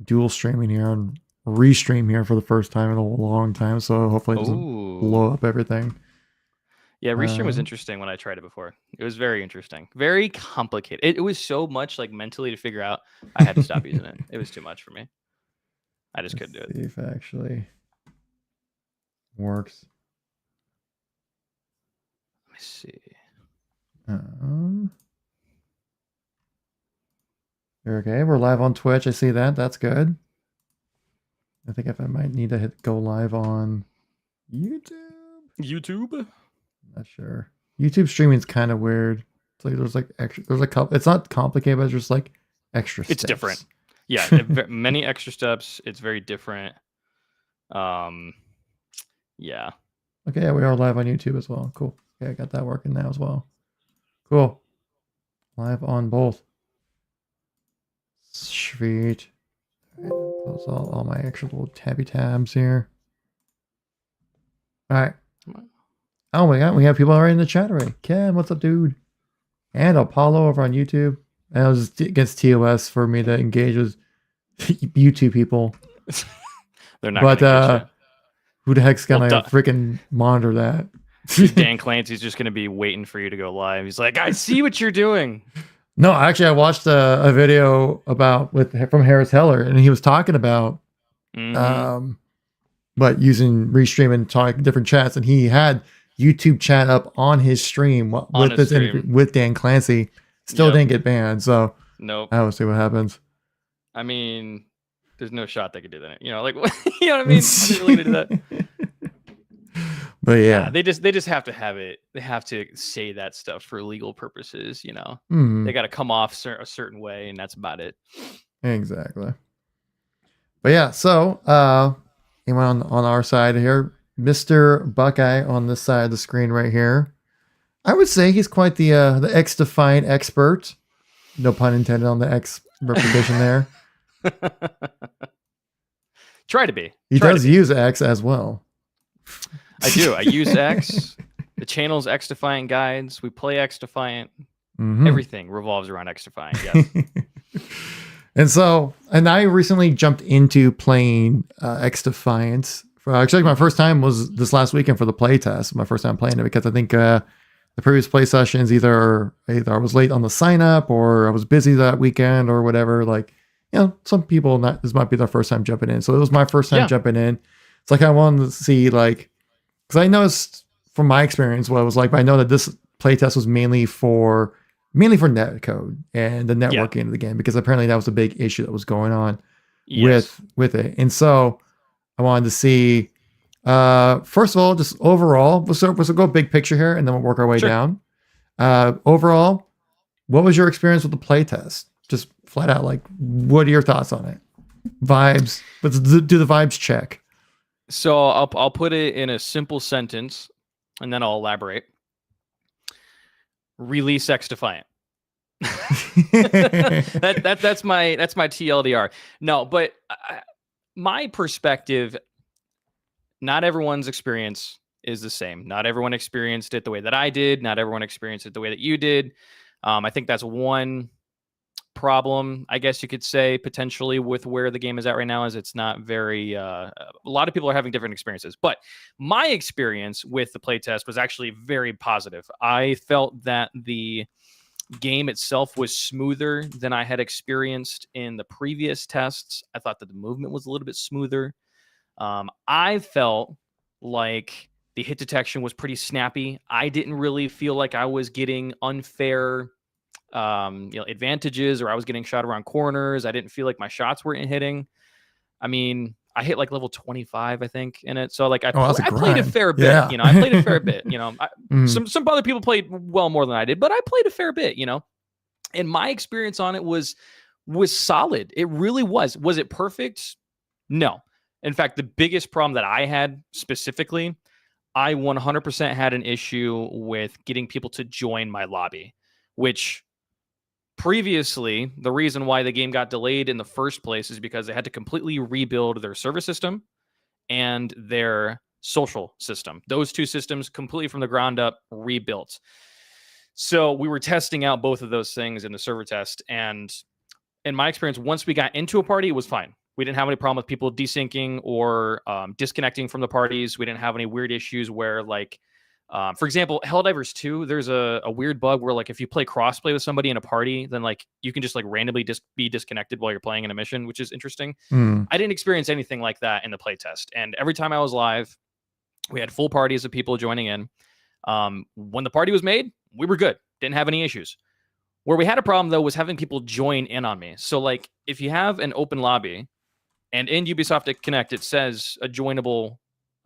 dual streaming here and restream here for the first time in a long time. So hopefully it doesn't blow Ooh. up everything. Yeah, Restream was interesting when I tried it before. It was very interesting. Very complicated. It was so much like mentally to figure out. I had to stop using it. It was too much for me. I just couldn't do it. See if it actually works. Let me see. Okay, we're live on Twitch. I see that. That's good. I think if I might need to hit go live on YouTube. YouTube? Not sure. YouTube streaming is kind of weird. It's like there's like extra. There's like it's not complicated, but it's just like extra. It's steps. different. Yeah, many extra steps. It's very different. Yeah. Okay, yeah, we are live on YouTube as well. Cool. Okay, I got that working now as well. Cool. Live on both. Sweet. Close all my extra little tabby tabs here. All right. Oh my god, we have people already in the chat already. Ken, what's up, dude? And Apollo over on YouTube. And it was against TOS for me to engage with YouTube people. They're not. But who the heck's gonna freaking monitor that? Dan Clancy's just gonna be waiting for you to go live. He's like, I see what you're doing. No, actually, I watched a video from Harris Heller, and he was talking about but using Restream and talking different chats, and he had YouTube chat up on his stream with Dan Clancy. Still didn't get banned, so nope. I will see what happens. I mean, there's no shot they could do that. You know, like you know what I mean? They're really gonna do that. But yeah, they just have to have it. They have to say that stuff for legal purposes. You know, they got to come off a certain way, and that's about it. Exactly. But yeah, so anyone on our side here, Mr. Buckeye on this side of the screen right here. I would say he's quite the XDefiant expert. No pun intended on the X repetition there. Try to be. He does use X as well. I do. I use X. The channel's XDefiant guides. We play XDefiant. Everything revolves around XDefiant. Yes. And I recently jumped into playing XDefiant. Actually, my first time was this last weekend for the playtest. My first time playing it because I think the previous play sessions either I was late on the sign up or I was busy that weekend or whatever. Like, you know, some people this might be their first time jumping in. So it was my first time jumping in. It's like I wanted to see because I noticed from my experience what it was like. But I know that this playtest was mainly for netcode and the networking of the game because apparently that was a big issue that was going on with it. And so I wanted to see first of all, just overall, we'll go big picture here and then we'll work our way down. Overall, what was your experience with the playtest? Just flat out, like, what are your thoughts on it? Vibes. Let's do the vibes check. So I'll put it in a simple sentence and then I'll elaborate. Release XDefiant. that's my TLDR. No, but my perspective, not everyone's experience is the same. Not everyone experienced it the way that I did. Not everyone experienced it the way that you did. I think that's one problem, I guess you could say, potentially with where the game is at right now, is it's not very a lot of people are having different experiences, but my experience with the playtest was actually very positive. I felt that the game itself was smoother than I had experienced in the previous tests. I thought that the movement was a little bit smoother. I felt like the hit detection was pretty snappy. I didn't really feel like I was getting unfair advantages or I was getting shot around corners. I didn't feel like my shots weren't hitting. I mean, I hit like level 25, I think, in it. So like I played a fair bit, I played a fair bit, some other people played well more than I did, but I played a fair bit, and my experience on it was solid. It really was. Was it perfect? No. In fact, the biggest problem that I had specifically, I 100% had an issue with getting people to join my lobby, which previously, the reason why the game got delayed in the first place is because they had to completely rebuild their server system and their social system. Those two systems completely from the ground up rebuilt. So we were testing out both of those things in the server test. And in my experience, once we got into a party, it was fine. We didn't have any problem with people desyncing or disconnecting from the parties. We didn't have any weird issues where, like, for example, Helldivers 2, there's a weird bug where, like, if you play crossplay with somebody in a party, then, like, you can just, like, randomly be disconnected while you're playing in a mission, which is interesting. I didn't experience anything like that in the playtest. And every time I was live, we had full parties of people joining in. When the party was made, we were good. Didn't have any issues. Where we had a problem, though, was having people join in on me. So, like, if you have an open lobby, and in Ubisoft Connect, it says a joinable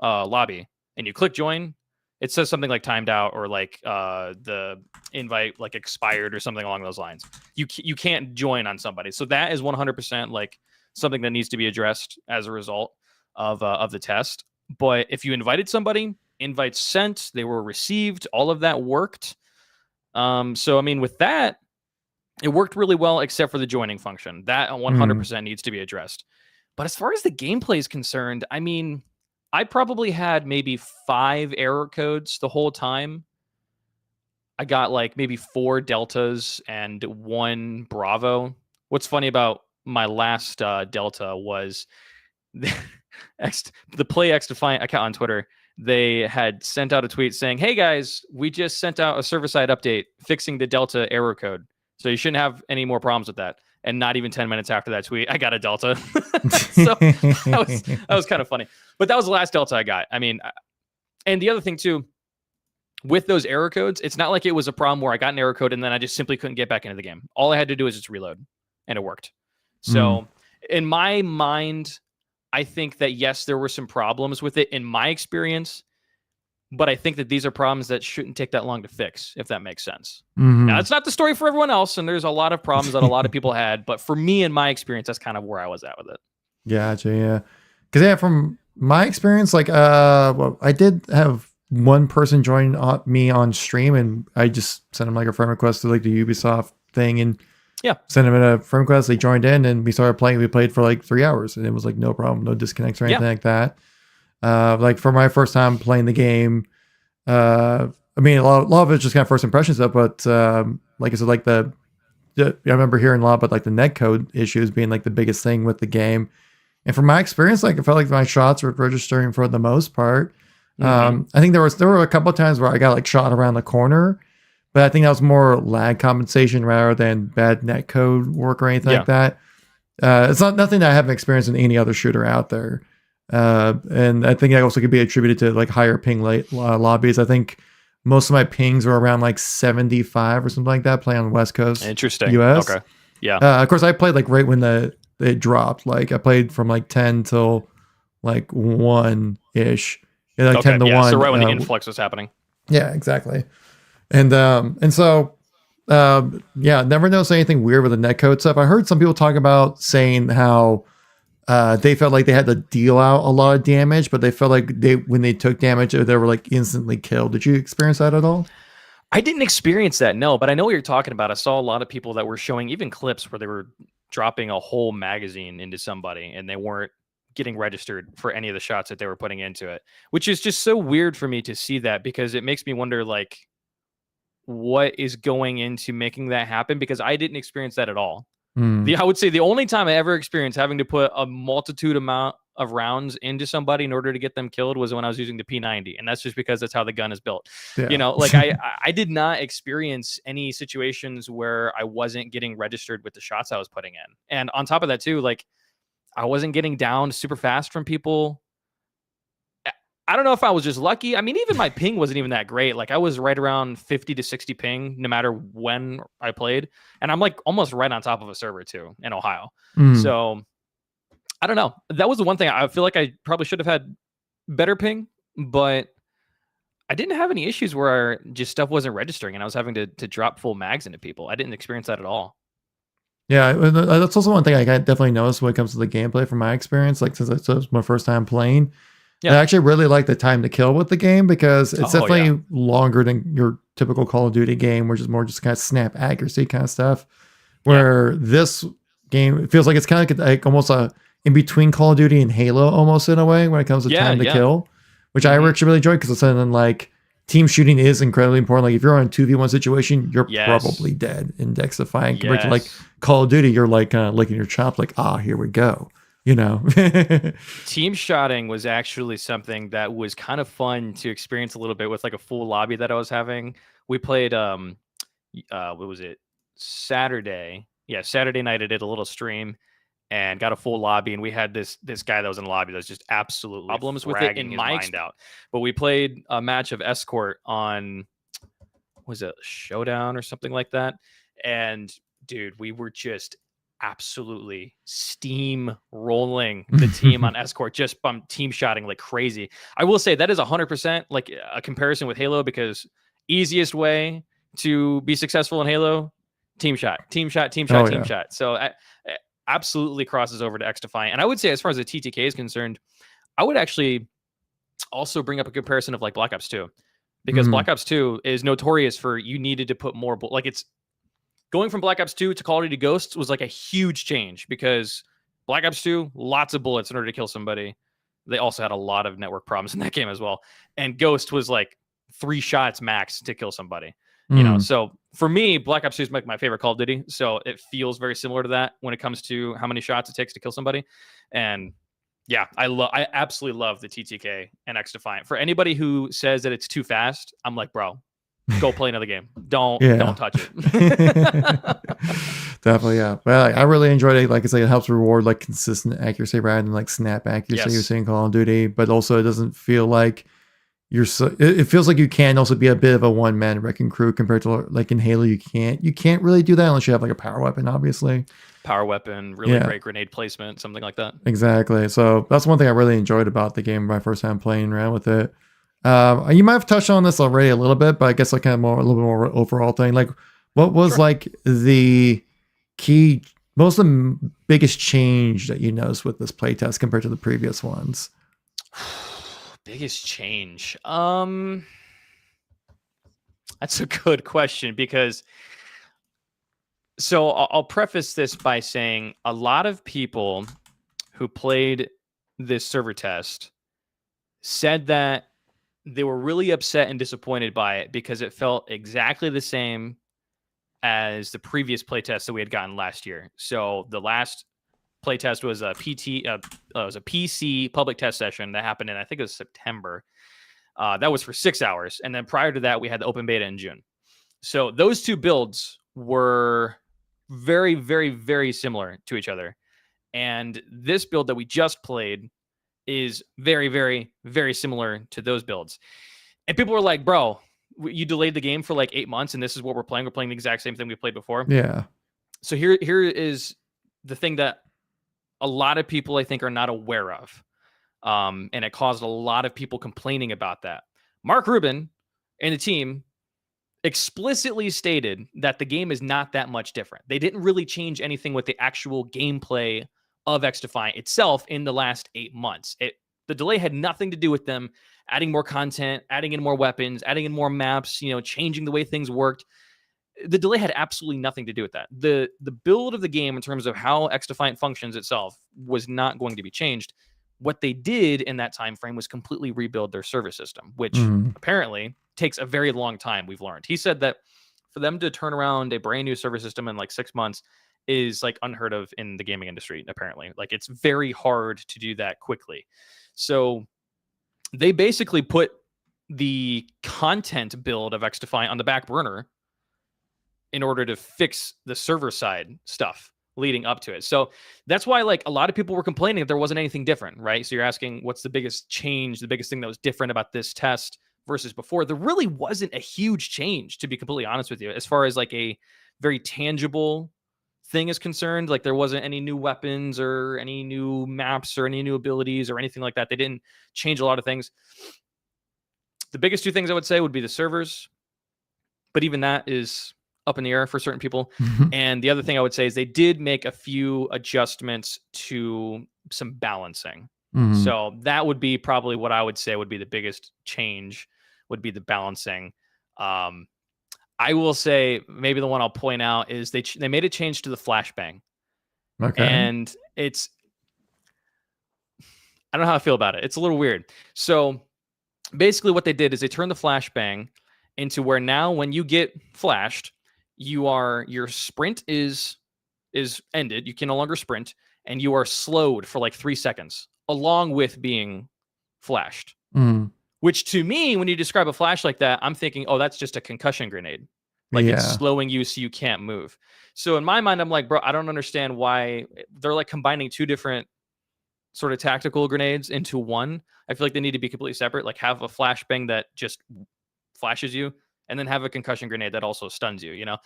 lobby, and you click join, it says something like timed out or like the invite like expired or something along those lines. You can't join on somebody. So that is 100% like something that needs to be addressed as a result of the test. But if you invited somebody, invites sent, they were received, all of that worked. So, I mean, with that, it worked really well, except for the joining function. That 100% needs to be addressed. But as far as the gameplay is concerned, I mean, I probably had maybe 5 error codes the whole time. I got like maybe 4 deltas and 1 bravo. What's funny about my last delta was the Play XDefiant account on Twitter. They had sent out a tweet saying, "Hey guys, we just sent out a server-side update fixing the delta error code. So you shouldn't have any more problems with that." And not even 10 minutes after that tweet, I got a delta. So that was kind of funny. But that was the last delta I got. I mean, and the other thing too, with those error codes, it's not like it was a problem where I got an error code and then I just simply couldn't get back into the game. All I had to do was just reload, and it worked. So in my mind, I think that, yes, there were some problems with it in my experience, but I think that these are problems that shouldn't take that long to fix, if that makes sense. Now, it's not the story for everyone else, and there's a lot of problems that a lot of people had, but for me, in my experience, that's kind of where I was at with it. Gotcha, yeah. Because, yeah, from my experience, like, well, I did have one person join me on stream, and I just sent him, like, a friend request to, like, the Ubisoft thing, and sent him a friend request. They joined in, and we started playing. We played for, like, 3 hours, and it was, like, no problem, no disconnects or anything like that. Like for my first time playing the game, I mean, a lot of it's just kind of first impressions stuff, but like I said, like I remember hearing a lot about like the netcode issues being like the biggest thing with the game. And from my experience, like I felt like my shots were registering for the most part. I think there were a couple of times where I got like shot around the corner, but I think that was more lag compensation rather than bad netcode work or anything like that. It's nothing that I haven't experienced in any other shooter out there. And I think that also could be attributed to like higher ping lobbies. I think most of my pings were around like 75 or something like that, playing on the West Coast. Interesting. US. Okay. Yeah. Of course, I played like right when it dropped. Like I played from like 10 till like 1-ish. Yeah, like 10 to 1. So right when the influx was happening. Yeah, exactly. And so never noticed anything weird with the netcode stuff. I heard some people talk about saying how they felt like they had to deal out a lot of damage, but they felt like when they took damage, they were like instantly killed. Did you experience that at all? I didn't experience that, no, but I know what you're talking about. I saw a lot of people that were showing even clips where they were dropping a whole magazine into somebody and they weren't getting registered for any of the shots that they were putting into it, which is just so weird for me to see that, because it makes me wonder like what is going into making that happen, because I didn't experience that at all. I would say the only time I ever experienced having to put a multitude amount of rounds into somebody in order to get them killed was when I was using the P90. And that's just because that's how the gun is built. Yeah. You know, like I did not experience any situations where I wasn't getting registered with the shots I was putting in. And on top of that too, like I wasn't getting down super fast from people. I don't know if I was just lucky. I mean, even my ping wasn't even that great. Like I was right around 50 to 60 ping no matter when I played. And I'm like almost right on top of a server too in Ohio. So I don't know. That was the one thing I feel like I probably should have had better ping, but I didn't have any issues where just stuff wasn't registering and I was having to drop full mags into people. I didn't experience that at all. Yeah, that's also one thing I definitely noticed when it comes to the gameplay from my experience. Like since it was my first time playing, I actually really like the time to kill with the game, because it's definitely longer than your typical Call of Duty game, which is more just kind of snap accuracy kind of stuff. Where this game, it feels like it's kind of like almost a in between Call of Duty and Halo almost in a way when it comes to time to kill, which I actually really enjoy, because it's something like team shooting is incredibly important. Like if you're on a 2v1 situation, you're probably dead in XDefiant compared to like Call of Duty. You're like licking your chops like, here we go. Team shotting was actually something that was kind of fun to experience a little bit with like a full lobby that I was having. We played what was it? Saturday. Yeah, Saturday night I did a little stream and got a full lobby, and we had this guy that was in the lobby that was just absolutely problems with it in my mind out. But we played a match of Escort on, was it Showdown or something like that? And dude, we were just absolutely steam rolling the team on Escort, just team shotting like crazy. I will say that is 100% like a comparison with Halo, because easiest way to be successful in Halo, team shot. So I absolutely crosses over to XDefiant. And I would say, as far as the TTK is concerned, I would actually also bring up a comparison of like Black Ops 2, because Black Ops 2 is notorious for you needed to put more, like it's going from Black Ops 2 to Call of Duty Ghosts was like a huge change, because Black Ops 2, lots of bullets in order to kill somebody. They also had a lot of network problems in that game as well. And Ghost was like 3 shots max to kill somebody. So for me, Black Ops 2 is like my favorite Call of Duty. So it feels very similar to that when it comes to how many shots it takes to kill somebody. And yeah, I absolutely love the TTK and XDefiant. For anybody who says that it's too fast, I'm like, bro, go play another game. Don't touch it. Definitely, yeah. Well, I really enjoyed it. Like I say, it helps reward like consistent accuracy rather than like snap accuracy you're seeing Call of Duty. But also, it doesn't feel like it feels like you can also be a bit of a one-man wrecking crew compared to like in Halo. You can't really do that unless you have like a power weapon, obviously. Power weapon, really great grenade placement, something like that. Exactly. So that's one thing I really enjoyed about the game my first time playing around with it. You might have touched on this already a little bit, but I guess like kind of a little bit more overall thing. Like, what was like the key, what was the biggest change that you noticed with this playtest compared to the previous ones? Biggest change. That's a good question, because I'll preface this by saying a lot of people who played this server test said that they were really upset and disappointed by it because it felt exactly the same as the previous playtest that we had gotten last year. So the last playtest was a PC public test session that happened in, I think it was September. That was for 6 hours. And then prior to that, we had the open beta in June. So those two builds were very, very, very similar to each other. And this build that we just played is very, very, very similar to those builds. And people were like, bro, you delayed the game for like 8 months and this is what we're playing. We're playing the exact same thing we played before. Yeah. So here is the thing that a lot of people I think are not aware of. And it caused a lot of people complaining about that. Mark Rubin and the team explicitly stated that the game is not that much different. They didn't really change anything with the actual gameplay of XDefiant itself in the last 8 months. The delay had nothing to do with them adding more content, adding in more weapons, adding in more maps, changing the way things worked. The delay had absolutely nothing to do with that. The build of the game in terms of how XDefiant functions itself was not going to be changed. What they did in that time frame was completely rebuild their server system, which apparently takes a very long time, we've learned. He said that for them to turn around a brand new server system in like 6 months is like unheard of in the gaming industry, apparently. Like it's very hard to do that quickly. So they basically put the content build of XDefiant on the back burner in order to fix the server side stuff leading up to it. So that's why like a lot of people were complaining that there wasn't anything different, right? So you're asking what's the biggest change, the biggest thing that was different about this test versus before. There really wasn't a huge change, to be completely honest with you, as far as like a very tangible thing is concerned. Like there wasn't any new weapons or any new maps or any new abilities or anything like that. They didn't change a lot of things. The biggest two things I would say would be the servers, but even that is up in the air for certain people. And the other thing I would say is they did make a few adjustments to some balancing. So that would be probably what I would say would be the biggest change, would be the balancing. I will say maybe the one I'll point out is they made a change to the flashbang. Okay. And I don't know how I feel about it. It's a little weird. So basically what they did is they turned the flashbang into where now when you get flashed, your sprint is ended. You can no longer sprint, and you are slowed for like 3 seconds along with being flashed. Which to me, when you describe a flash like that, I'm thinking, oh, that's just a concussion grenade. Like it's slowing you so you can't move. So in my mind, I'm like, bro, I don't understand why they're like combining two different sort of tactical grenades into one. I feel like they need to be completely separate. Like have a flashbang that just flashes you, and then have a concussion grenade that also stuns you. You know,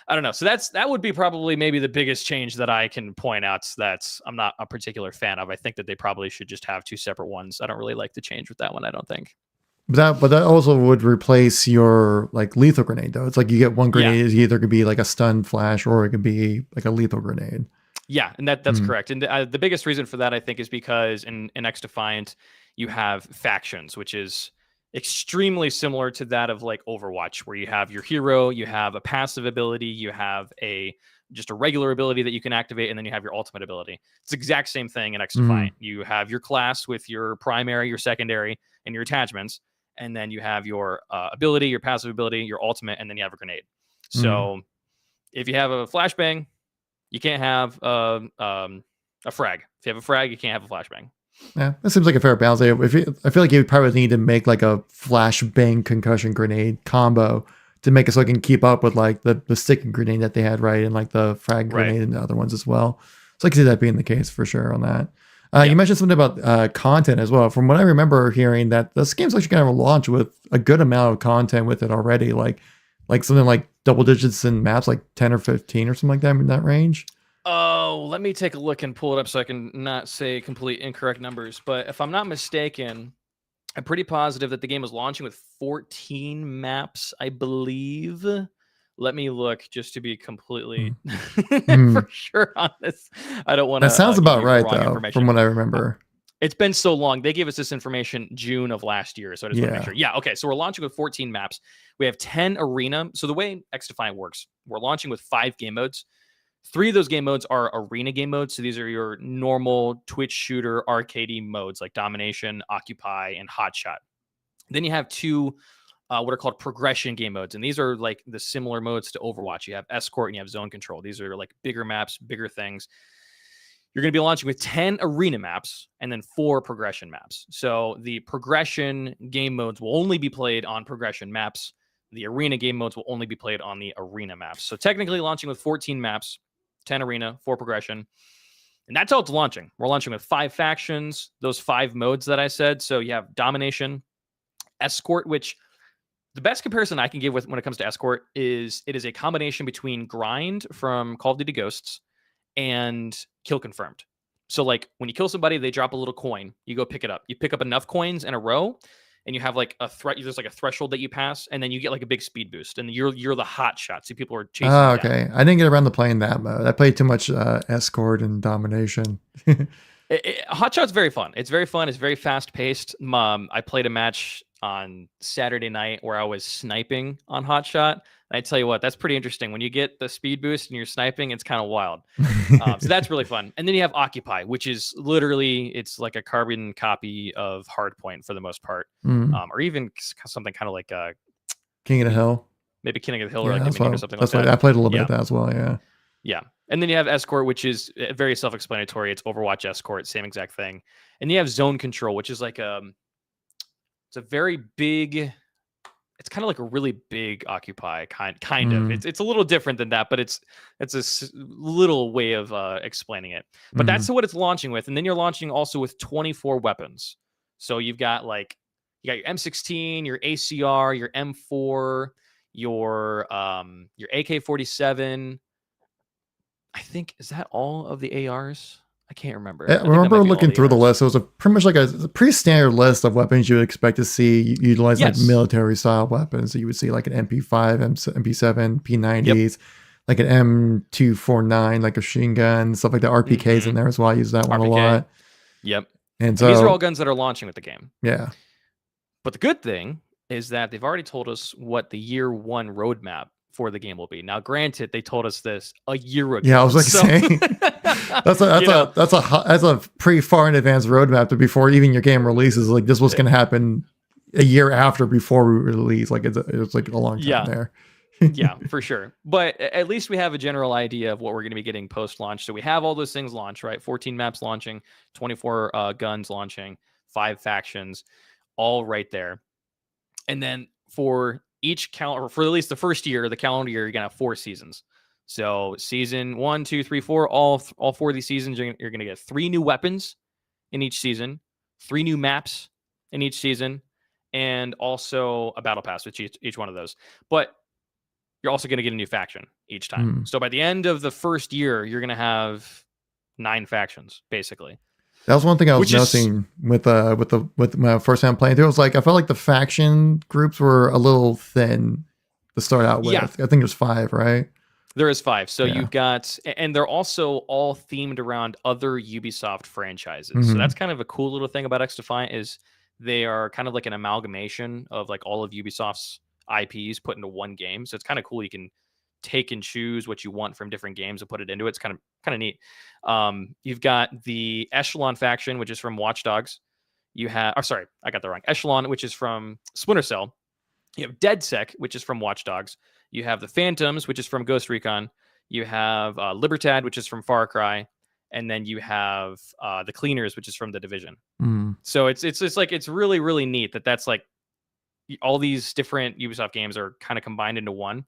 I don't know. So that would be probably maybe the biggest change that I can point out that I'm not a particular fan of. I think that they probably should just have two separate ones. I don't really like the change with that one, I don't think. But that also would replace your like lethal grenade though. It's like you get one grenade, it either could be like a stun flash or it could be like a lethal grenade. Yeah, and that's correct. And the biggest reason for that, I think, is because in XDefiant, you have factions, which is extremely similar to that of like Overwatch, where you have your hero, you have a passive ability, you have just a regular ability that you can activate, and then you have your ultimate ability. It's the exact same thing in XDefiant. You have your class with your primary, your secondary, and your attachments, and then you have your ability, your passive ability, your ultimate, and then you have a grenade. So if you have a flashbang, you can't have a frag. If you have a frag, you can't have a flashbang. Yeah, that seems like a fair balance. I feel like you probably need to make like a flashbang concussion grenade combo to make it so it can keep up with like the sticking grenade that they had, right? And like the frag grenade and the other ones as well. So I can see that being the case for sure on that. You mentioned something about content as well. From what I remember hearing, that this game's actually going to launch with a good amount of content with it already, like something like double digits in maps, like 10 or 15 or something like that in that range. Oh, let me take a look and pull it up so I can not say complete incorrect numbers. But if I'm not mistaken, I'm pretty positive that the game is launching with 14 maps, I believe. Let me look just to be completely for sure on this. I don't want to. That sounds about right, though, from what I remember. It's been so long. They gave us this information June of last year, so I just want to make sure. Yeah, okay. So we're launching with 14 maps. We have 10 arena. So the way XDefiant works, we're launching with 5 game modes. 3 of those game modes are arena game modes. So these are your normal Twitch shooter arcade modes like Domination, Occupy, and Hotshot. Then you have 2 what are called progression game modes. And these are like the similar modes to Overwatch. You have Escort and you have Zone Control. These are like bigger maps, bigger things. You're going to be launching with 10 arena maps and then 4 progression maps. So the progression game modes will only be played on progression maps. The arena game modes will only be played on the arena maps. So technically launching with 14 maps, 10 arena, 4 progression. And that's how it's launching. We're launching with 5 factions, those 5 modes that I said. So you have Domination, Escort, which the best comparison I can give with when it comes to Escort is it is a combination between Grind from Call of Duty Ghosts and Kill Confirmed. So like when you kill somebody, they drop a little coin. You go pick it up. You pick up enough coins in a row, and you have like there's like a threshold that you pass, and then you get like a big speed boost, and you're the hot shot. So people are chasing. Oh, okay. I didn't get around to playing that mode. I played too much Escort and Domination. Hot shot's very fun. It's very fun. It's very fast paced. I played a match on Saturday night where I was sniping on Hot Shot. And I tell you what, that's pretty interesting. When you get the speed boost and you're sniping, it's kind of wild. So that's really fun. And then you have Occupy, which is literally, it's like a carbon copy of Hardpoint for the most part. Or even something kind of like King of the Hill. Maybe King of the Hill or like or something like that. I played a little bit of that as well, yeah. Yeah. And then you have Escort, which is very self-explanatory. It's Overwatch Escort, same exact thing. And you have Zone Control, which is like it's a very big, it's kind of like a really big Occupy kind of. It's a little different than that, but it's a little way of explaining it. But that's what it's launching with. And then you're launching also with 24 weapons. So you got your M16, your ACR, your M4, your AK-47. I think, is that all of the ARs? I can't remember. I remember looking through the list. It was pretty much like a pretty standard list of weapons you would expect to see utilize like military style weapons. So you would see like an MP5, MP7, P90s, like an M249, like a machine gun, stuff like that. RPKs in there as well. I use that one a lot. Yep. And so these are all guns that are launching with the game. Yeah. But the good thing is that they've already told us what the year 1 roadmap for the game will be. Now, granted, they told us this a year ago. Yeah, I was like saying that's a pretty far in advance roadmap to before even your game releases. Like this was going to happen a year after before we release. Like it's like a long time there. Yeah, for sure. But at least we have a general idea of what we're going to be getting post-launch. So we have all those things launched, right? 14 maps launching, 24 guns launching, 5 factions, all right there. And then for each calendar, for at least the first year, the calendar year, you're going to have 4 seasons. So season 1, 2, 3, 4, all 4 of these seasons, you're going to get 3 new weapons in each season, 3 new maps in each season, and also a battle pass with each one of those. But you're also going to get a new faction each time. So by the end of the first year, you're going to have 9 factions, basically. That was one thing I was noticing with my first time playing through. It was like I felt like the faction groups were a little thin to start out with. Yeah. I think there's 5, right? There is 5. So you've got, and they're also all themed around other Ubisoft franchises. So that's kind of a cool little thing about XDefiant is they are kind of like an amalgamation of like all of Ubisoft's IPs put into one game. So it's kind of cool. You can take and choose what you want from different games and put it into it. It's kind of neat. You've got the Echelon faction, which is from Watch Dogs. You have, sorry, I got that wrong. Echelon, which is from Splinter Cell. You have DedSec, which is from Watch Dogs. You have the Phantoms, which is from Ghost Recon. You have Libertad, which is from Far Cry. And then you have the Cleaners, which is from The Division. So it's just like, it's really, really neat that's like all these different Ubisoft games are kind of combined into one.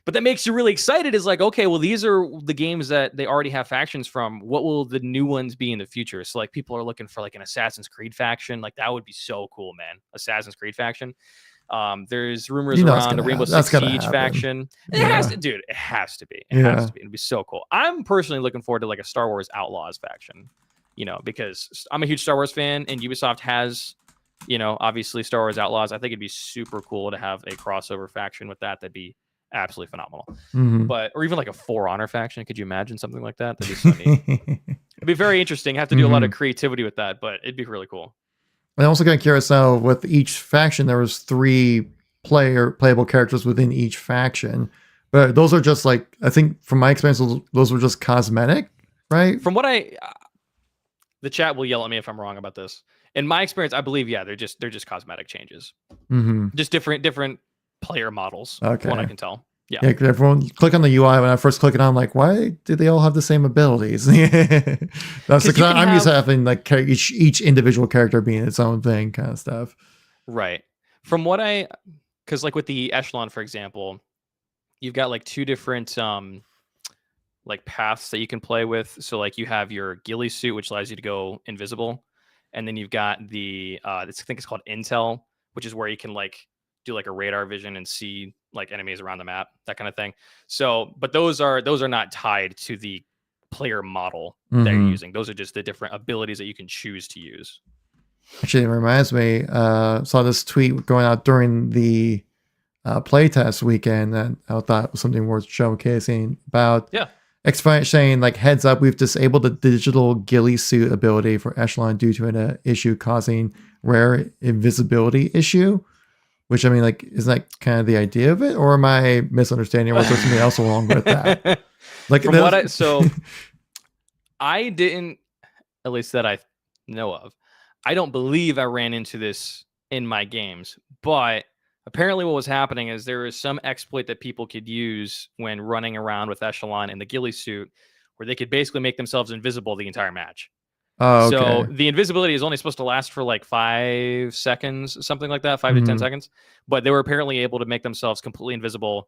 But that makes you really excited is like, okay, well, these are the games that they already have factions from. What will the new ones be in the future? So like people are looking for like an Assassin's Creed faction. Like that would be so cool, man. Assassin's Creed faction. There's rumors around a Rainbow Six Siege faction. It has to, dude. It has to be. It has to be. It'd be so cool. I'm personally looking forward to like a Star Wars Outlaws faction, because I'm a huge Star Wars fan and Ubisoft has, obviously Star Wars Outlaws. I think it'd be super cool to have a crossover faction with that. That'd be absolutely phenomenal. But, or even like a For Honor faction. Could you imagine something like that? That'd be so neat. It'd be very interesting. Have to do a lot of creativity with that, but it'd be really cool. I'm also kind of curious now, with each faction, there was 3 playable characters within each faction. But those are just like, I think from my experience, those were just cosmetic, right? From what the chat will yell at me if I'm wrong about this. In my experience, I believe, they're just cosmetic changes. Just different player models. Okay. From what I can tell. Yeah, everyone click on the UI. When I first click it on, I'm like, why do they all have the same abilities? That's because I'm used to having like each individual character being its own thing, kind of stuff. Right. From what because like with the Echelon, for example, you've got like 2 different like paths that you can play with. So like you have your ghillie suit, which allows you to go invisible, and then you've got the I think it's called Intel, which is where you can like do like a radar vision and see like enemies around the map, that kind of thing. So, but those are not tied to the player model that you're using. Those are just the different abilities that you can choose to use. Actually, it reminds me, saw this tweet going out during the playtest weekend that I thought was something worth showcasing about. XDefiant saying like, heads up, we've disabled the digital ghillie suit ability for Echelon due to an issue causing rare invisibility issue. Which, I mean, like, isn't that kind of the idea of it? Or am I misunderstanding? Or was there something else along with that? Like, from what I didn't, at least that I know of, I don't believe I ran into this in my games. But apparently what was happening is there is some exploit that people could use when running around with Echelon in the ghillie suit, where they could basically make themselves invisible the entire match. Oh, okay. So the invisibility is only supposed to last for like 5 seconds, something like that, 5 to 10 seconds. But they were apparently able to make themselves completely invisible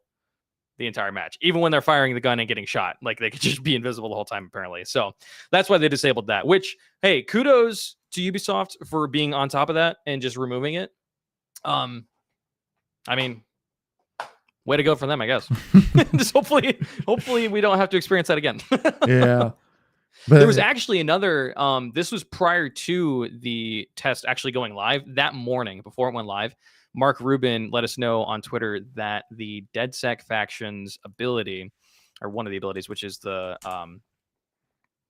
the entire match, even when they're firing the gun and getting shot. Like they could just be invisible the whole time, apparently. So that's why they disabled that. Which, hey, kudos to Ubisoft for being on top of that and just removing it. I mean, way to go for them, I guess. Just hopefully we don't have to experience that again. Yeah. But there was actually another, this was prior to the test actually going live that morning before it went live. Mark Rubin let us know on Twitter that the DedSec faction's ability, or one of the abilities, which is the, what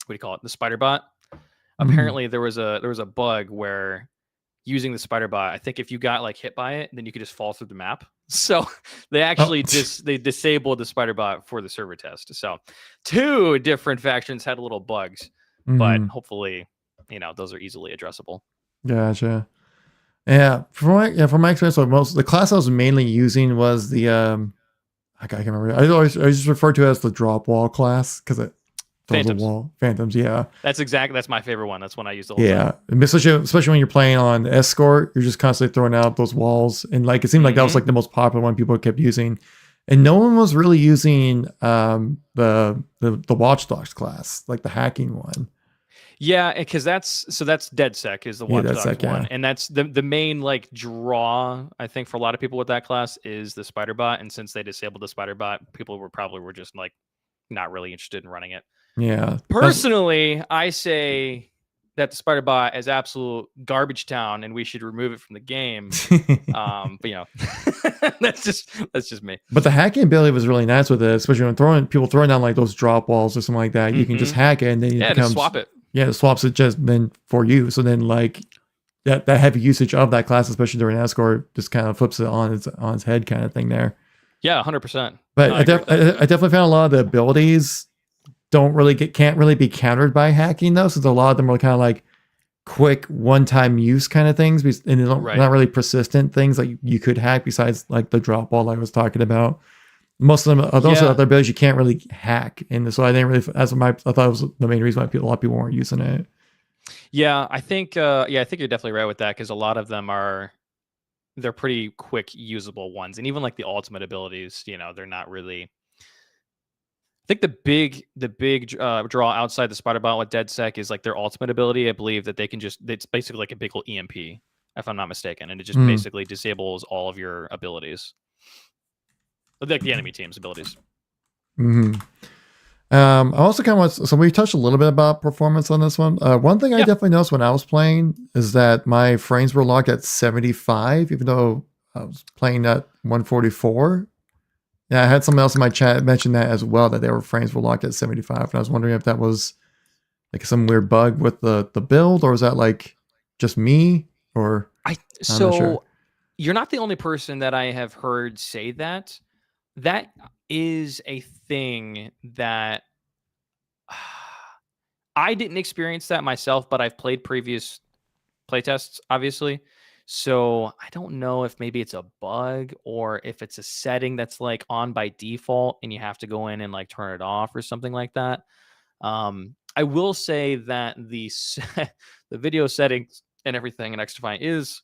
do you call it? The spider bot. Apparently there was a bug where using the spider bot, I think if you got like hit by it, then you could just fall through the map. So they actually they disabled the spider bot for the server test. So 2 different factions had little bugs, but hopefully, those are easily addressable. Gotcha. Yeah, from my experience, the class I was mainly using was the I can't remember. I just refer to it as the drop wall class because it throws a wall. Phantoms, yeah. That's my favorite one. That's one I use the whole time. Yeah, especially when you're playing on escort, you're just constantly throwing out those walls, and like it seemed like that was like the most popular one people kept using, and no one was really using the Watchdogs class, like the hacking one. Yeah, because that's DedSec is the Watchdogs one, and that's the main like draw I think for a lot of people with that class is the spider bot, and since they disabled the spider bot, people were just like not really interested in running it. Yeah, personally, I say that the spider bot is absolute garbage town, and we should remove it from the game. But that's just me. But the hacking ability was really nice with it, especially when people throwing down like those drop walls or something like that. You can just hack it, and then just swap it. Yeah, it swaps it just then for you. So then like that heavy usage of that class, especially during escort, just kind of flips it on its head kind of thing there. Yeah, 100%. But I definitely found a lot of the abilities can't really be countered by hacking though, since a lot of them are kind of like quick one-time use kind of things, and not really persistent things like you could hack besides like the drop wall I was talking about. Most of them, those other abilities you can't really hack, and so I didn't really. I thought it was the main reason why a lot of people weren't using it. Yeah, I think you're definitely right with that because a lot of them they're pretty quick usable ones, and even like the ultimate abilities, they're not really. I think the big draw outside the spider bot with DedSec is like their ultimate ability. I believe that it's basically like a big old EMP, if I'm not mistaken, and it just basically disables all of your abilities. Like the enemy team's abilities. I also kind of so we touched a little bit about performance on this one. One thing I definitely noticed when I was playing is that my frames were locked at 75, even though I was playing at 144. Yeah, I had someone else in my chat mention that as well, that their frames were locked at 75, and I was wondering if that was like some weird bug with the build, or is that like just me, or I'm not sure. You're not the only person that I have heard say that. That is a thing that I didn't experience that myself, but I've played previous playtests, obviously. So I don't know if maybe it's a bug or if it's a setting that's like on by default and you have to go in and like turn it off or something like that. I will say that the video settings and everything in XDefiant is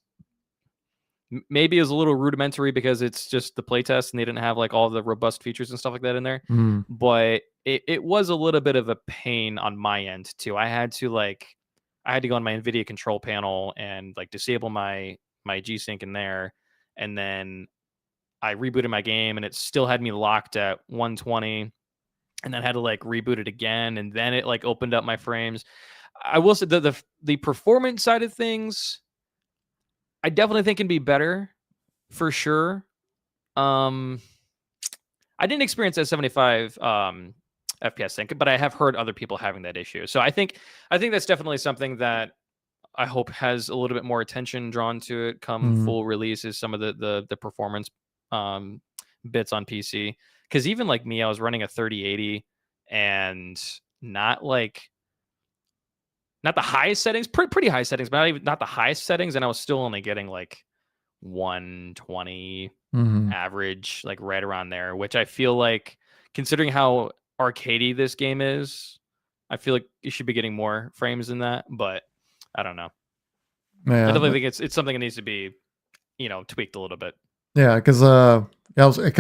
maybe a little rudimentary because it's just the playtest and they didn't have like all the robust features and stuff like that in there. But it was a little bit of a pain on my end too. I had to go on my NVIDIA control panel and like disable my G-Sync in there. And then I rebooted my game and it still had me locked at 120, and then had to like reboot it again. And then it like opened up my frames. I will say the performance side of things, I definitely think can be better for sure. I didn't experience that 75 FPS sync, but I have heard other people having that issue. So I think that's definitely something that I hope has a little bit more attention drawn to it come full release, is some of the performance bits on PC. Because even like me, I was running a 3080 and not the highest settings, pretty high settings, but not the highest settings, and I was still only getting like 120 average, like right around there, which I feel like, considering how arcadey this game is, I feel like you should be getting more frames than that, but I don't know. I definitely think it's something that needs to be, tweaked a little bit. Yeah, because I'm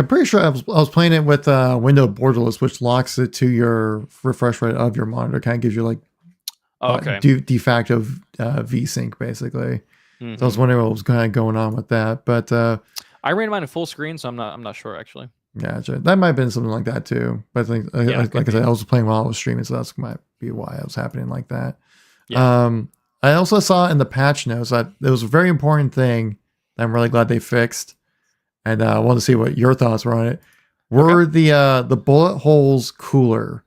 pretty sure I was playing it with window borderless, which locks it to your refresh rate of your monitor, kind of gives you like de facto VSync basically. So I was wondering what was kind of going on with that, but I ran mine in full screen, so I'm not sure actually. Gotcha. That might have been something like that too. But I think, like I said, I was playing while I was streaming, so that's might be why it was happening like that. Yeah. I also saw in the patch notes that it was a very important thing that I'm really glad they fixed, and I wanted to see what your thoughts were on it. Were the bullet holes cooler?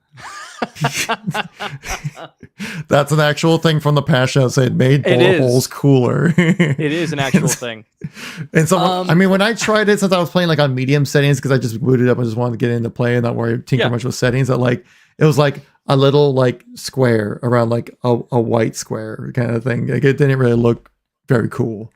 That's an actual thing from the patch notes. It made bullet holes cooler. It is an actual thing. And so, I mean, when I tried it, since I was playing like on medium settings, because I just booted up and just wanted to get into play and not worry tinker much with settings, that like it was like a little like square around like a white square kind of thing. Like it didn't really look very cool.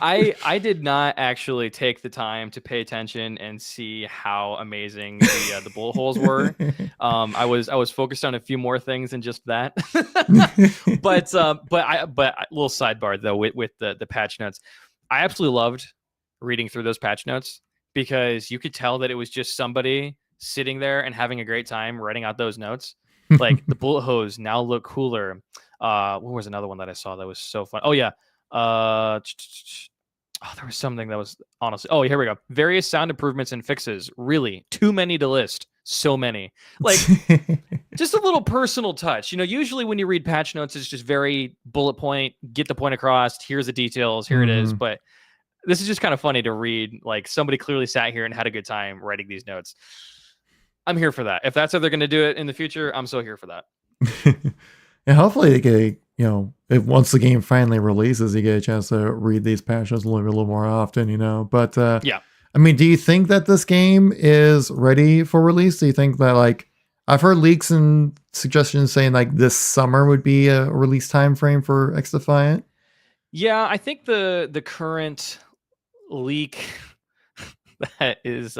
I did not actually take the time to pay attention and see how amazing the bullet holes were. I was focused on a few more things than just that. but little sidebar though with the patch notes, I absolutely loved reading through those patch notes because you could tell that it was just somebody sitting there and having a great time writing out those notes. Like the bullet hose now look cooler. What was another one that I saw that was so fun? Oh yeah. There was something that was honestly. Oh, here we go. Various sound improvements and fixes. Really, too many to list. So many. Like, just a little personal touch. Usually when you read patch notes, it's just very bullet point, get the point across. Here's the details. Here it is. But this is just kind of funny to read. Like, somebody clearly sat here and had a good time writing these notes. I'm here for that. If that's how they're going to do it in the future, I'm so here for that. And hopefully they get, if once the game finally releases, you get a chance to read these patch notes a little more often, But yeah, I mean, do you think that this game is ready for release? Do you think that, like, I've heard leaks and suggestions saying like this summer would be a release time frame for XDefiant? Yeah, I think the current leak that is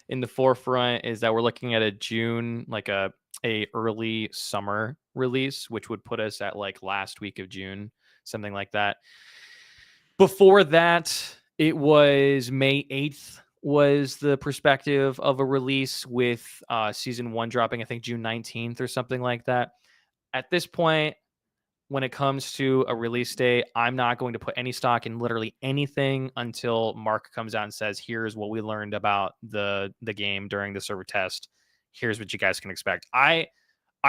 in the forefront is that we're looking at a June, like a early summer release, which would put us at like last week of June, something like that. Before that, it was May 8th was the perspective of a release, with season 1 dropping, I think, June 19th or something like that. At this point, when it comes to a release date, I'm not going to put any stock in literally anything until Mark comes out and says, here's what we learned about the game during the server test. Here's what you guys can expect. I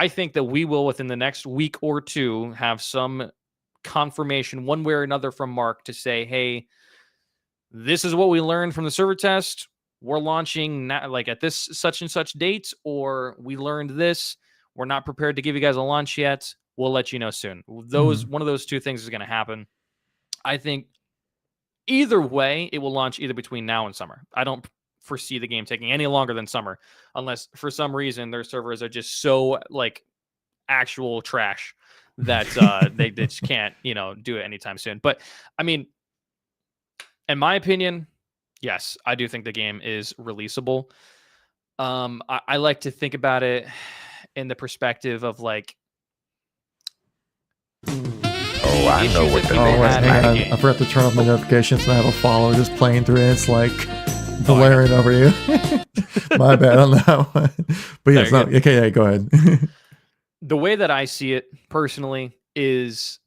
think that we will, within the next week or two, have some confirmation one way or another from Mark to say, hey, this is what we learned from the server test. We're launching like at this such and such date, or we learned this. We're not prepared to give you guys a launch yet. We'll let you know soon. One of those two things is going to happen. I think either way, it will launch either between now and summer. I don't foresee the game taking any longer than summer, unless for some reason their servers are just so like actual trash that they just can't, do it anytime soon. But I mean, in my opinion, yes, I do think the game is releasable. I like to think about it in the perspective of like, I know what the hang on. I forgot to turn off my notifications and I have a follow just playing through it. It's like blaring over you. My bad on that one. But yes, okay, yeah, go ahead. The way that I see it personally is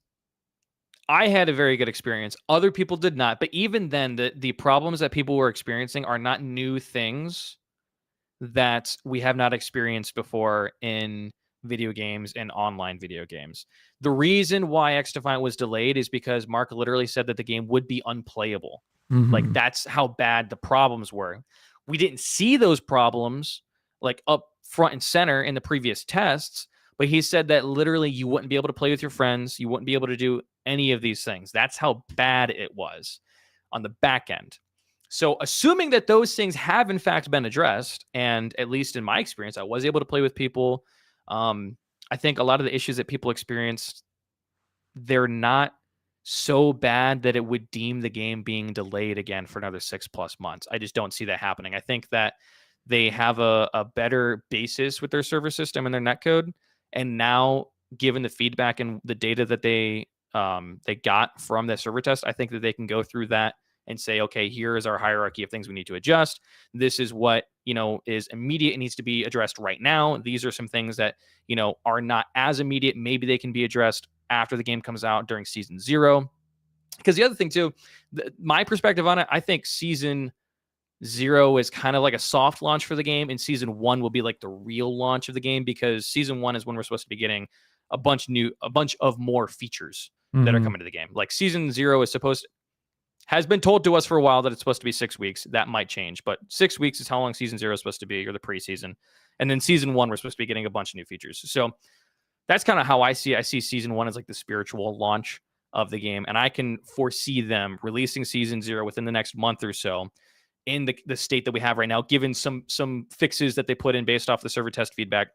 I had a very good experience. Other people did not. But even then, the problems that people were experiencing are not new things that we have not experienced before in video games and online video games. The reason why XDefiant was delayed is because Mark literally said that the game would be unplayable. Like, that's how bad the problems were. We didn't see those problems like up front and center in the previous tests, but he said that literally you wouldn't be able to play with your friends. You wouldn't be able to do any of these things. That's how bad it was on the back end. So assuming that those things have in fact been addressed, and at least in my experience, I was able to play with people. I think a lot of the issues that people experienced, they're not so bad that it would deem the game being delayed again for another 6+ months. I just don't see that happening. I think that they have a better basis with their server system and their netcode. And now, given the feedback and the data that they got from the server test, I think that they can go through that and say, okay, here is our hierarchy of things we need to adjust. This is what, is immediate and needs to be addressed right now. These are some things that, are not as immediate. Maybe they can be addressed after the game comes out during season 0. Because the other thing too, my perspective on it, I think season 0 is kind of like a soft launch for the game, and season 1 will be like the real launch of the game, because season 1 is when we're supposed to be getting a bunch of more features that are coming to the game. Like season 0 has been told to us for a while that it's supposed to be 6 weeks. That might change, but 6 weeks is how long season 0 is supposed to be, or the preseason. And then season 1, we're supposed to be getting a bunch of new features. So that's kind of how I see it. I see season 1 as like the spiritual launch of the game. And I can foresee them releasing season 0 within the next month or so in the state that we have right now, given some fixes that they put in based off the server test feedback.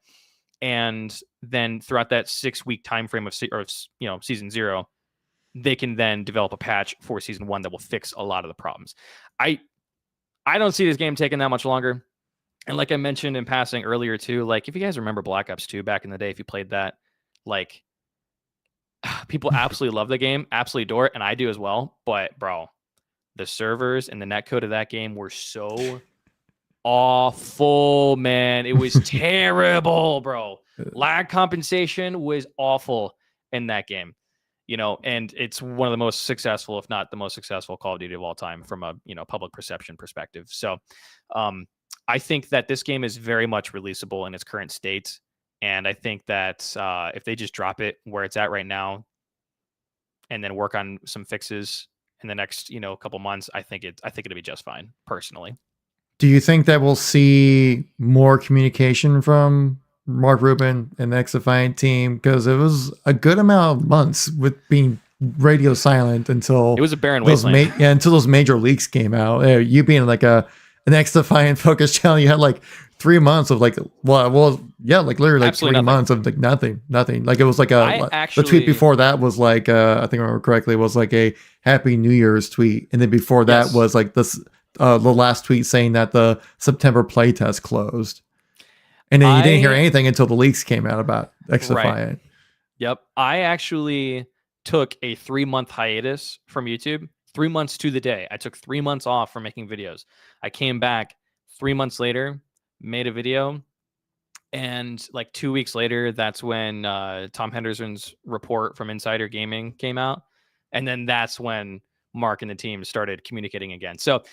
And then throughout that 6-week time frame of season 0, they can then develop a patch for season 1 that will fix a lot of the problems. I don't see this game taking that much longer. And like I mentioned in passing earlier too, like if you guys remember Black Ops 2 back in the day, if you played that, like people absolutely love the game, absolutely adore it, and I do as well. But bro, the servers and the netcode of that game were so awful, man. It was terrible, bro. Lag compensation was awful in that game. And it's one of the most successful, if not the most successful Call of Duty of all time from a, public perception perspective. So I think that this game is very much releasable in its current state. And I think that if they just drop it where it's at right now and then work on some fixes in the next, couple months, I think it'll be just fine, personally. Do you think that we'll see more communication from Mark Rubin and the XDefiant team? Because it was a good amount of months with being radio silent until it was a barren wasteland. Until those major leaks came out. You being like an XDefiant focused channel, you had like 3 months of like, like literally like absolutely 3 months of like nothing. Like it was like the tweet before that was like, I think I remember correctly, was like a Happy New Year's tweet. And then before that was like this, the last tweet saying that the September playtest closed. And then you didn't hear anything until the leaks came out about XDefiant. Right. Yep. I actually took a 3-month hiatus from YouTube, 3 months to the day. I took 3 months off from making videos. I came back 3 months later, made a video. And like 2 weeks later, that's when Tom Henderson's report from Insider Gaming came out. And then that's when Mark and the team started communicating again. So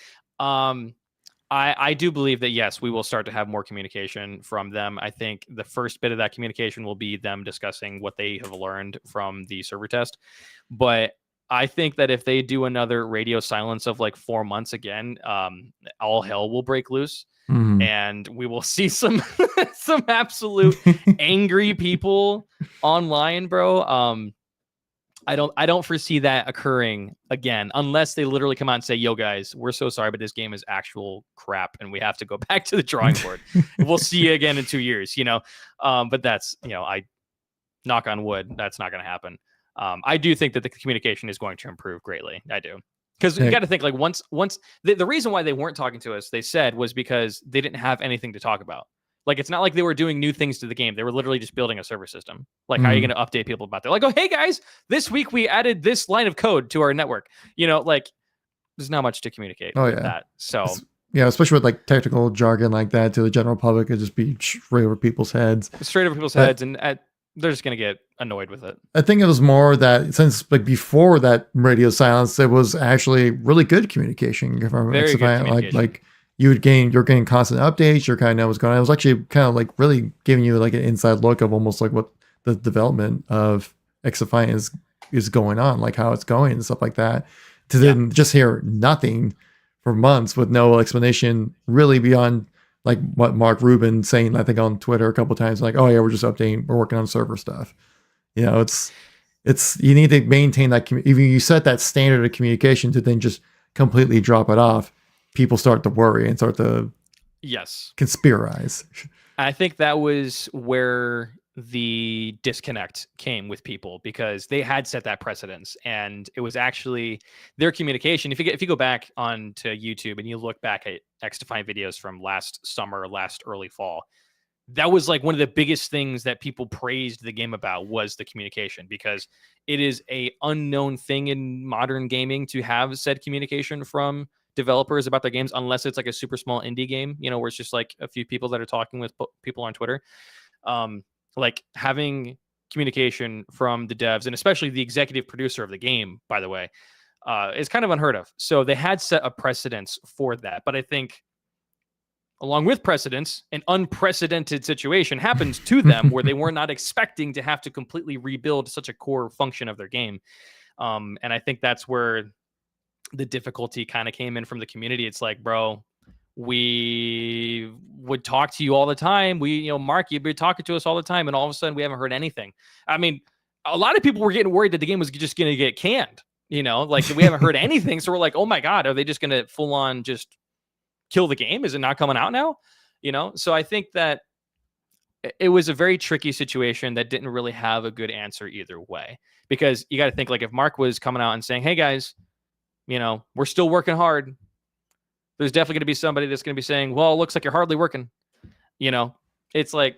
I do believe that, yes, we will start to have more communication from them. I think the first bit of that communication will be them discussing what they have learned from the server test. But I think that if they do another radio silence of like 4 months again, all hell will break loose. Mm-hmm. And we will see some absolute angry people online, bro. I don't foresee that occurring again, unless they literally come out and say, yo guys, we're so sorry, but this game is actual crap and we have to go back to the drawing board. We'll see you again in 2 years, but that's, I knock on wood, that's not going to happen. I do think that the communication is going to improve greatly. I do. Because you got to think, like, once the reason why they weren't talking to us, they said, was because they didn't have anything to talk about. Like, it's not like they were doing new things to the game. They were literally just building a server system. Like, how are you going to update people about that? Like, oh, hey, guys, this week we added this line of code to our network. Like, there's not much to communicate with that. So, especially with, like, technical jargon like that to the general public, it'd just be straight over people's heads. Straight over people's heads, and they're just going to get annoyed with it. I think it was more that since, like, before that radio silence, it was actually really good communication. Very good communication. Like, you're getting constant updates. You're kind of know what's going on. It was actually kind of like really giving you like an inside look of almost like what the development of XDefiant is going on, like how it's going and stuff like that. To then just hear nothing for months with no explanation, really beyond like what Mark Rubin saying, I think on Twitter a couple of times, like, oh yeah, we're just updating, we're working on server stuff. It's you need to maintain that. If you set that standard of communication to then just completely drop it off, people start to worry and start to conspirize. I think that was where the disconnect came with people, because they had set that precedence, and it was actually their communication. If you go back onto YouTube and you look back at XDefiant videos from last summer, last early fall, that was like one of the biggest things that people praised the game about, was the communication, because it is a unknown thing in modern gaming to have said communication from developers about their games, unless it's like a super small indie game, where it's just like a few people that are talking with people on Twitter. Like having communication from the devs, and especially the executive producer of the game, by the way, is kind of unheard of. So they had set a precedence for that. But I think along with precedence, an unprecedented situation happened to them where they were not expecting to have to completely rebuild such a core function of their game. And I think that's where the difficulty kind of came in from the community. It's like, bro, we would talk to you all the time. Mark, you'd be talking to us all the time, and all of a sudden we haven't heard anything. I mean, a lot of people were getting worried that the game was just going to get canned, like we haven't heard anything. So we're like, oh my God, are they just going to full on just kill the game? Is it not coming out now? So I think that it was a very tricky situation that didn't really have a good answer either way. Because you got to think, like, if Mark was coming out and saying, "Hey guys, we're still working hard," there's definitely going to be somebody that's going to be saying, "Well, it looks like you're hardly working." It's like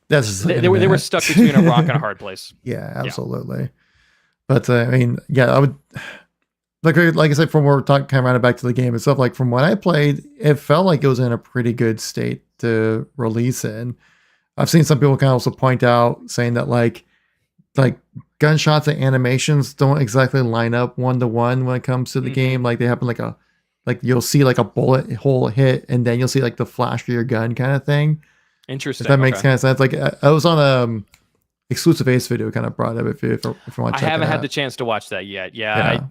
they were stuck between a rock and a hard place. Yeah, absolutely. Yeah. But I mean, yeah, I would like I said, from where we're talking, kind of running back to the game itself. Like from when I played, it felt like it was in a pretty good state to release in. I've seen some people kind of also point out saying that like gunshots and animations don't exactly line up 1-to-1 when it comes to the game. Like they happen like you'll see like a bullet hole hit and then you'll see like the flash of your gun kind of thing. Interesting. If that makes kind of sense. Like I was on exclusive Ace video kind of brought up if you want to check it out. I haven't had the chance to watch that yet. Yeah.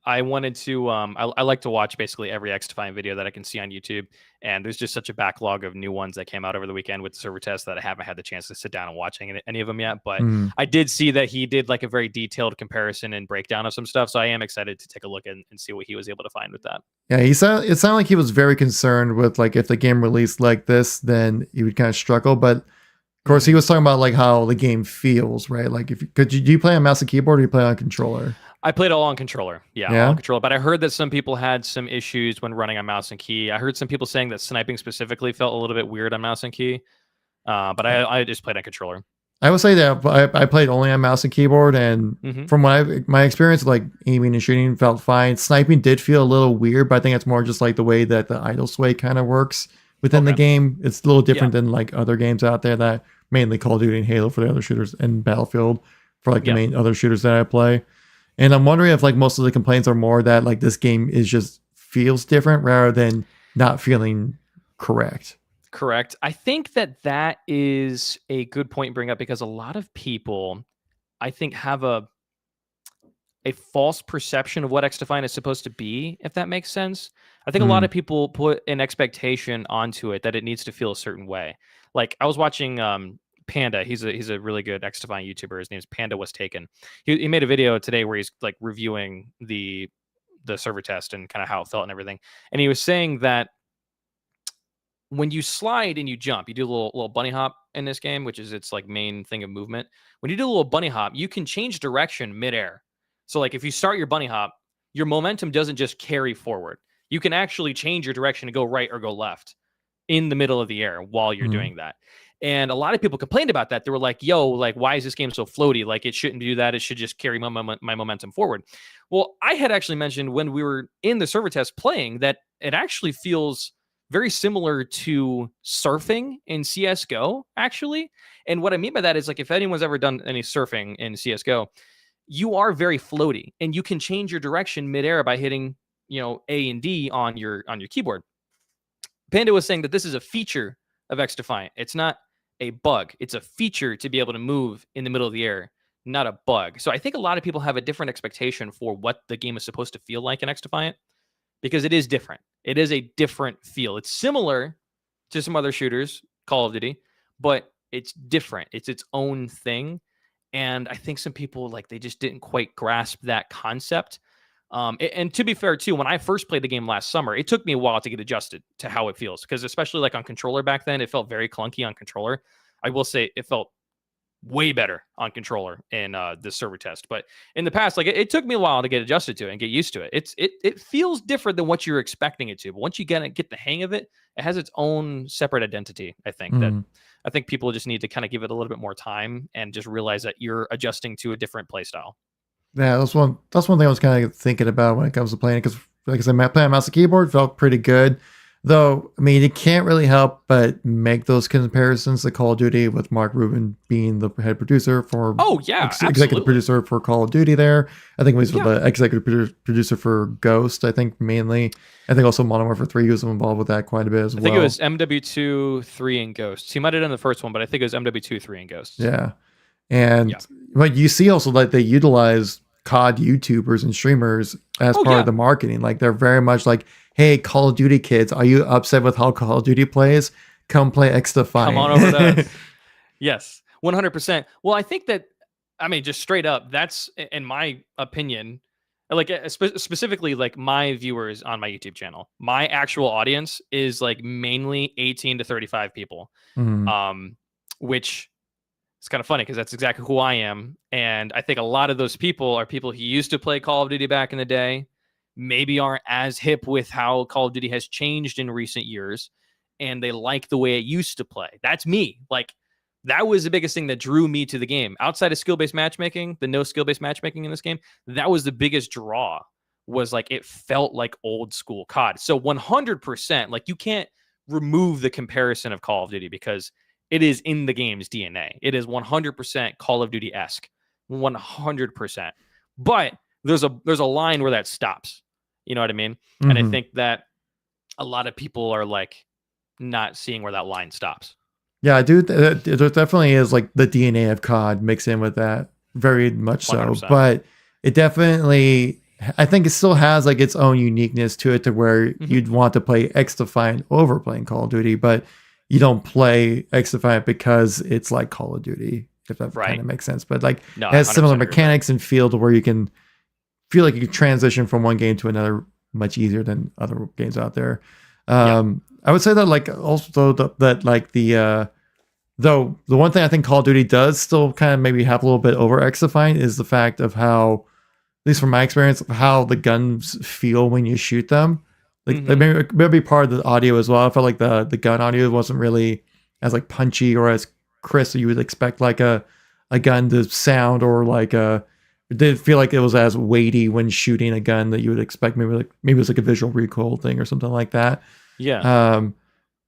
I wanted to, I like to watch basically every XDefiant video that I can see on YouTube. And there's just such a backlog of new ones that came out over the weekend with the server test that I haven't had the chance to sit down and watch any of them yet. But I did see that he did like a very detailed comparison and breakdown of some stuff. So I am excited to take a look and see what he was able to find with that. Yeah, it sounded like he was very concerned with like if the game released like this, then he would kind of struggle. But of course, he was talking about like how the game feels, right? Like do you play on mouse and keyboard or do you play on controller? I played all on controller. Yeah, all on controller. But I heard that some people had some issues when running on mouse and key. I heard some people saying that sniping specifically felt a little bit weird on mouse and key. But I just played on controller. I would say that I played only on mouse and keyboard, and from my experience, like aiming and shooting felt fine. Sniping did feel a little weird, but I think it's more just like the way that the idle sway kind of works within the game. It's a little different than like other games out there that mainly Call of Duty and Halo for the other shooters, and Battlefield for like the main other shooters that I play. And I'm wondering if like most of the complaints are more that like this game is just feels different rather than not feeling correct. Correct. I think that is a good point to bring up because a lot of people, I think, have a false perception of what XDefiant is supposed to be, if that makes sense. I think a lot of people put an expectation onto it that it needs to feel a certain way. Like I was watching Panda, he's a really good XDefiant YouTuber. His name's Panda Was Taken. He made a video today where he's like reviewing the server test and kind of how it felt and everything. And he was saying that when you slide and you jump, you do a little bunny hop in this game, which is its like main thing of movement. When you do a little bunny hop, you can change direction midair. So like if you start your bunny hop, your momentum doesn't just carry forward. You can actually change your direction to go right or go left in the middle of the air while you're doing that. And a lot of people complained about that. They were like, yo, like, why is this game so floaty? Like, it shouldn't do that. It should just carry my momentum forward. Well, I had actually mentioned when we were in the server test playing that it actually feels very similar to surfing in CSGO, actually. And what I mean by that is, like, if anyone's ever done any surfing in CSGO, you are very floaty, and you can change your direction midair by hitting, A and D on your keyboard. Panda was saying that this is a feature of XDefiant. It's not a bug. It's a feature to be able to move in the middle of the air, not a bug. So I think a lot of people have a different expectation for what the game is supposed to feel like in XDefiant because it is different. It is a different feel. It's similar to some other shooters, Call of Duty, but it's different. It's its own thing. And I think some people, like, they just didn't quite grasp that concept. And to be fair, too, when I first played the game last summer, it took me a while to get adjusted to how it feels. Because especially like on controller back then, it felt very clunky on controller. I will say it felt way better on controller in the server test. But in the past, like it took me a while to get adjusted to it and get used to it. It feels different than what you're expecting it to. But once you get the hang of it, it has its own separate identity. I think I think people just need to kind of give it a little bit more time and just realize that you're adjusting to a different play style. Yeah, that's one thing I was kind of thinking about when it comes to playing it, because like I said, playing mouse and keyboard felt pretty good. Though, I mean, you can't really help but make those comparisons to Call of Duty with Mark Rubin being the head producer for executive producer for Call of Duty there. I think he was the executive producer for Ghost, I think mainly. I think also Modern Warfare 3 was involved with that quite a bit as well. I think it was MW2, 3, and Ghost. He might have done the first one, but I think it was MW2, 3, and Ghost. Yeah. And but you see also that they utilize COD YouTubers and streamers as part of the marketing. Like they're very much like, hey, Call of Duty kids, are you upset with how Call of Duty plays? Come play XDefiant. Come on over to Yes, 100%. Well, I think that, I mean, just straight up, that's, in my opinion, like specifically like my viewers on my YouTube channel, my actual audience is like mainly 18 to 35 people. which is kind of funny because that's exactly who I am. And I think a lot of those people are people who used to play Call of Duty back in the day, maybe aren't as hip with how Call of Duty has changed in recent years, and they like the way it used to play. That's me. Like, that was the biggest thing that drew me to the game. Outside of skill-based matchmaking, the no skill-based matchmaking in this game, that was the biggest draw, was like it felt like old school COD. So 100%, like, you can't remove the comparison of Call of Duty because it is in the game's DNA. It is 100% Call of Duty-esque, 100%. But there's a line where that stops. You know what I mean? Mm-hmm. And I think that a lot of people are like not seeing where that line stops. Yeah, dude, there definitely is like the DNA of COD mixed in with that, very much so. 100%. But it definitely, I think it still has like its own uniqueness to it, to where you'd want to play XDefiant over playing Call of Duty, but you don't play XDefiant because it's like Call of Duty, if that kind of makes sense. But like, it has similar mechanics and feel to where you can feel like you can transition from one game to another much easier than other games out there. I would say that like also that like the though the one thing I think Call of Duty does still kind of maybe have a little bit over XDefiant is the fact of how, at least from my experience, of how the guns feel when you shoot them. Like maybe part of the audio as well. I felt like the gun audio wasn't really as like punchy or as crisp as you would expect like a gun to sound, or like it did feel like it was as weighty when shooting a gun that you would expect. Maybe it was like a visual recoil thing or something like that. Yeah.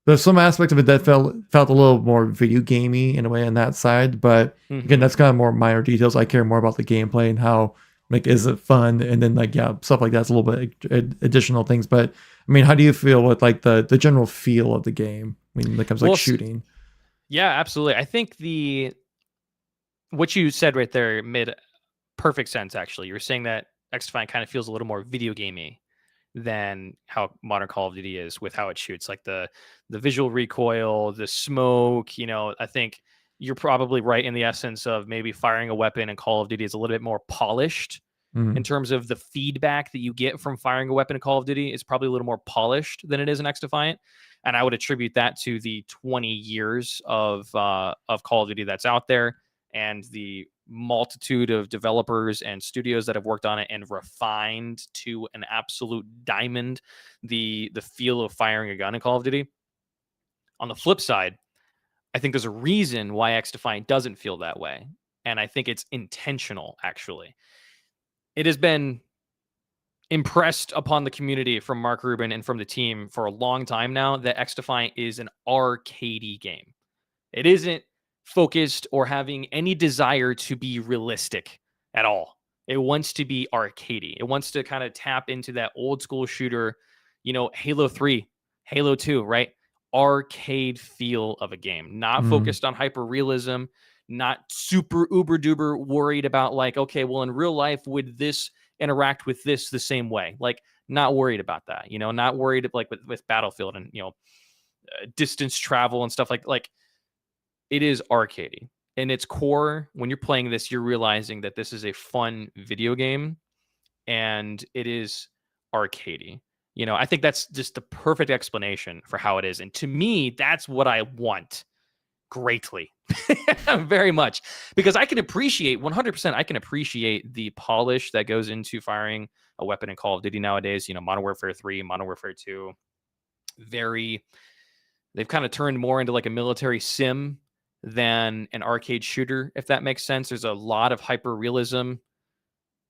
There's some aspects of it that felt a little more video gamey in a way on that side, but again, that's kind of more minor details. I care more about the gameplay and how, like, is it fun, and then like stuff like that's a little bit additional things. But I mean, how do you feel with like the general feel of the game when it comes to like shooting? Yeah, absolutely. I think what you said right there made perfect sense. Actually, you were saying that XDefiant kind of feels a little more video gamey than how modern Call of Duty is with how it shoots, like the visual recoil, the smoke. You know, I think you're probably right in the essence of maybe firing a weapon in Call of Duty is a little bit more polished in terms of the feedback that you get from firing a weapon in Call of Duty is probably a little more polished than it is in XDefiant. And I would attribute that to the 20 years of Call of Duty that's out there, and the multitude of developers and studios that have worked on it and refined to an absolute diamond the feel of firing a gun in Call of Duty. On the flip side, I think there's a reason why XDefiant doesn't feel that way, and I think it's intentional. Actually, it has been impressed upon the community from Mark Rubin and from the team for a long time now that XDefiant is an arcadey game. It isn't focused or having any desire to be realistic at all. It wants to be arcadey. It wants to kind of tap into that old school shooter, you know, Halo 3, Halo 2, right? Arcade feel of a game, not focused on hyper realism, not super uber duper worried about like, okay, well, in real life, would this interact with this the same way? Like, not worried about that, you know, not worried like with Battlefield and, you know, distance travel and stuff like it is arcadey. In its core, when you're playing this, you're realizing that this is a fun video game and it is arcadey. You know, I think that's just the perfect explanation for how it is. And to me, that's what I want greatly, very much, because I can appreciate 100%. I can appreciate the polish that goes into firing a weapon in Call of Duty nowadays. You know, Modern Warfare 3, Modern Warfare 2, they've kind of turned more into like a military sim than an arcade shooter, if that makes sense. There's a lot of hyper realism,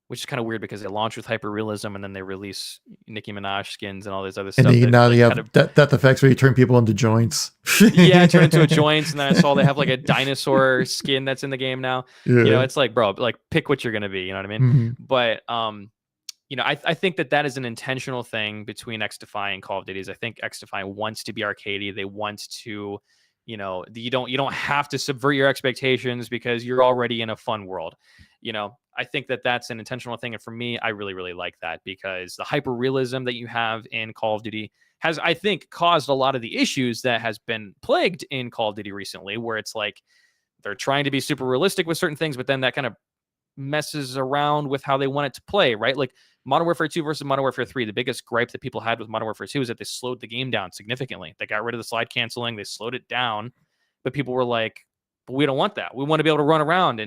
which is kind of weird because they launch with hyper realism and then they release Nicki Minaj skins and all this other stuff. And now they have death effects where you turn people into joints. Yeah, turn into a joints. And then I saw they have like a dinosaur skin that's in the game now. Yeah. You know, it's like, bro, like pick what you're going to be. You know what I mean? But, you know, I think that is an intentional thing between XDefiant and Call of Duty. I think XDefiant wants to be arcadey. They want to, you know, you don't have to subvert your expectations because you're already in a fun world. You know, I think that that's an intentional thing. And for me, I really, really like that because the hyper realism that you have in Call of Duty has, I think, caused a lot of the issues that has been plagued in Call of Duty recently, where it's like they're trying to be super realistic with certain things, but then that kind of messes around with how they want it to play, right? Like Modern Warfare 2 versus Modern Warfare 3, the biggest gripe that people had with Modern Warfare 2 is that they slowed the game down significantly. They got rid of the slide canceling, they slowed it down, but people were like, But we don't want that. We want to be able to run around and